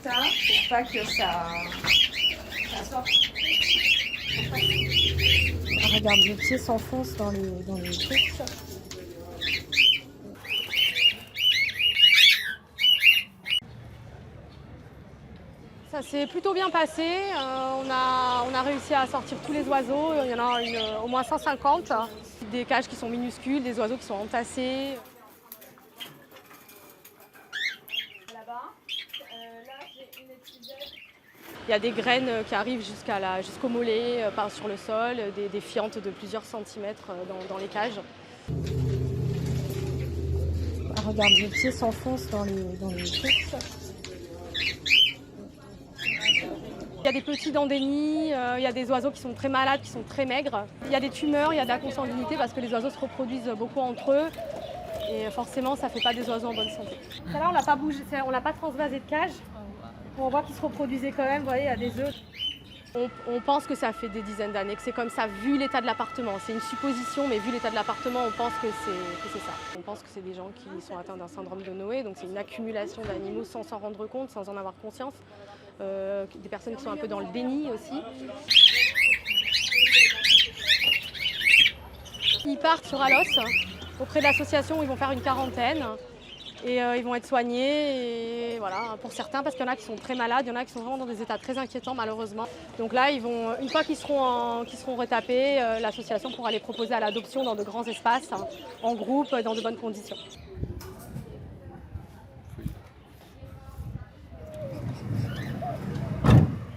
ça pour pas que ça sorte. Ah, regarde, le pied s'enfonce dans les trucs. Ça s'est plutôt bien passé. On a réussi à sortir tous les oiseaux. Il y en a au moins 150. Des cages qui sont minuscules, des oiseaux qui sont entassés. Là-bas, là j'ai une épisode. Il y a des graines qui arrivent jusqu'au mollet, sur le sol, des fientes de plusieurs centimètres dans les cages. Ah, regarde, le pied s'enfonce dans les trucs. Il y a des petits d'endémie, il y a des oiseaux qui sont très malades, qui sont très maigres. Il y a des tumeurs, il y a de la consanguinité parce que les oiseaux se reproduisent beaucoup entre eux. Et forcément, ça ne fait pas des oiseaux en bonne santé. Là, on l'a pas bougé, on l'a pas transvasé de cage. On voit qu'ils se reproduisaient quand même, vous voyez, il y a des œufs. On pense que ça fait des dizaines d'années, que c'est comme ça, vu l'état de l'appartement. C'est une supposition, mais vu l'état de l'appartement, on pense que c'est ça. On pense que c'est des gens qui sont atteints d'un syndrome de Noé, donc c'est une accumulation d'animaux sans s'en rendre compte, sans en avoir conscience. Des personnes qui sont un peu dans le déni aussi. Ils partent sur Alos, auprès de l'association, ils vont faire une quarantaine. Et ils vont être soignés, et voilà, pour certains, parce qu'il y en a qui sont très malades, il y en a qui sont vraiment dans des états très inquiétants malheureusement. Donc là, une fois qu'ils seront retapés, l'association pourra les proposer à l'adoption dans de grands espaces, en groupe, dans de bonnes conditions.